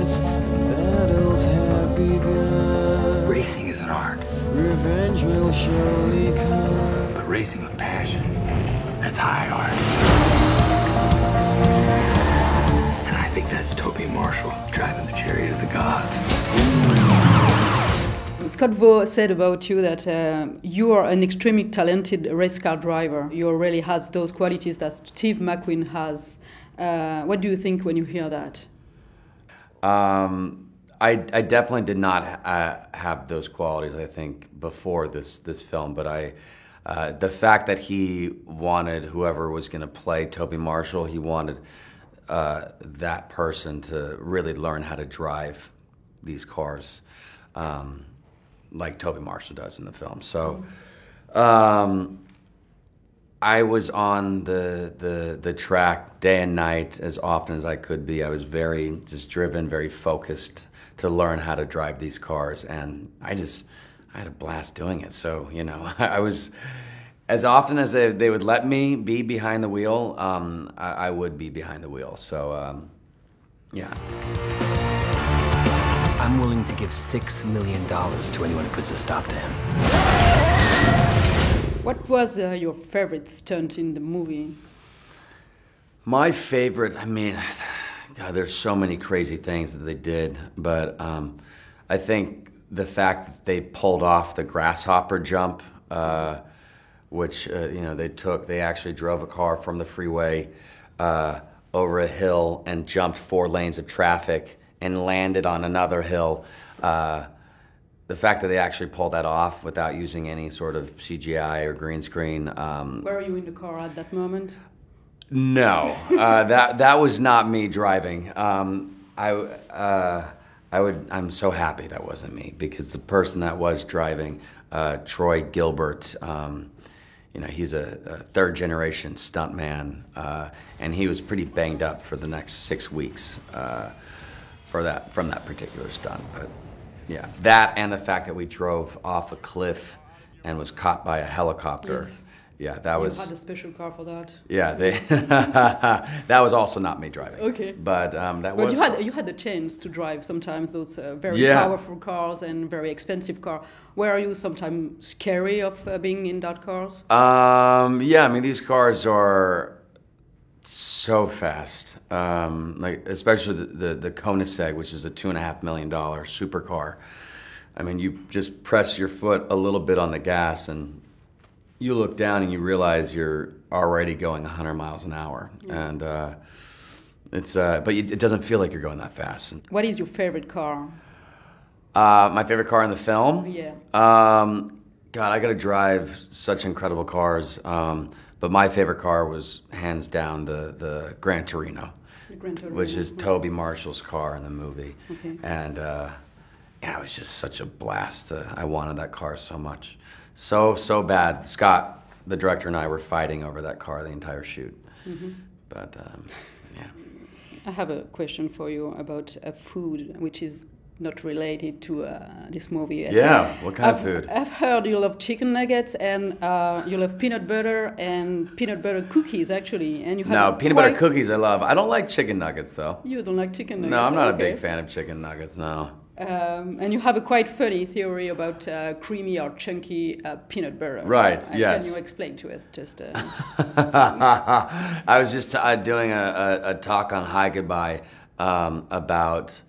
hearts, and battles have begun. Racing is an art. Revenge will surely come. But racing with passion, that's high art. And I think that's Toby Marshall driving the chariot of the gods. Scott Vaux said about you that you are an extremely talented race car driver. You really has those qualities that Steve McQueen has. What do you think when you hear that? I definitely did not have those qualities, I think, before this film. But the fact that he wanted whoever was going to play Toby Marshall, he wanted that person to really learn how to drive these cars. Like Toby Marshall does in the film. So I was on the track day and night as often as I could be. I was very just driven, very focused to learn how to drive these cars, and I had a blast doing it. So, you know, I was, as often as they would let me be behind the wheel, I would be behind the wheel. So, yeah. I'm willing to give $6 million to anyone who puts a stop to him. What was your favorite stunt in the movie? My favorite, I mean, God, there's so many crazy things that they did, but I think the fact that they pulled off the grasshopper jump, which, you know, they actually drove a car from the freeway over a hill and jumped 4 lanes of traffic and landed on another hill. The fact that they actually pulled that off without using any sort of CGI or green screen. Were you in the car at that moment? No, that was not me driving. I'm so happy that wasn't me, because the person that was driving, Troy Gilbert, you know, he's a third generation stuntman, and he was pretty banged up for the next 6 weeks. From that particular stunt. But yeah, that and the fact that we drove off a cliff and was caught by a helicopter. Yes. Yeah, that was. You had a special car for that. Yeah, that was also not me driving. Okay. But was. You had the chance to drive sometimes those very powerful cars and very expensive cars. Were you sometimes scary of being in that cars? Yeah, I mean, these cars are so fast, like especially the Koenigsegg, which is a $2.5 million supercar. I mean, you just press your foot a little bit on the gas, and you look down and you realize you're already going 100 miles an hour, and but it doesn't feel like you're going that fast. What is your favorite car? My favorite car in the film? Yeah. God, I got to drive such incredible cars. But my favorite car was hands down the Gran Torino, which is Toby Marshall's car in the movie. Okay. And yeah, it was just such a blast. I wanted that car so much. So bad. Scott, the director, and I were fighting over that car the entire shoot. Mm-hmm. But yeah. I have a question for you about food, which is not related to this movie. Yeah, what kind of food? I've heard you love chicken nuggets, and you love peanut butter and peanut butter cookies, actually. And you have peanut butter cookies I love. I don't like chicken nuggets, though. You don't like chicken nuggets? No, I'm not a big fan of chicken nuggets, no. And you have a quite funny theory about creamy or chunky peanut butter. Right, yes. Can you explain to us just... I was just doing a talk on Hi Goodbye about...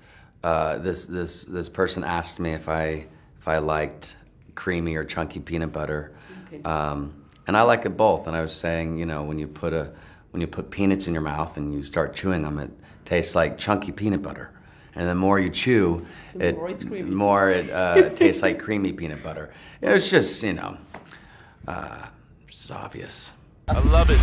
This person asked me if I liked creamy or chunky peanut butter, okay. And I like it both. And I was saying, you know, when you put peanuts in your mouth and you start chewing them, it tastes like chunky peanut butter. And the more you chew, the more it tastes like creamy peanut butter. It's just, you know, it's obvious. I love it.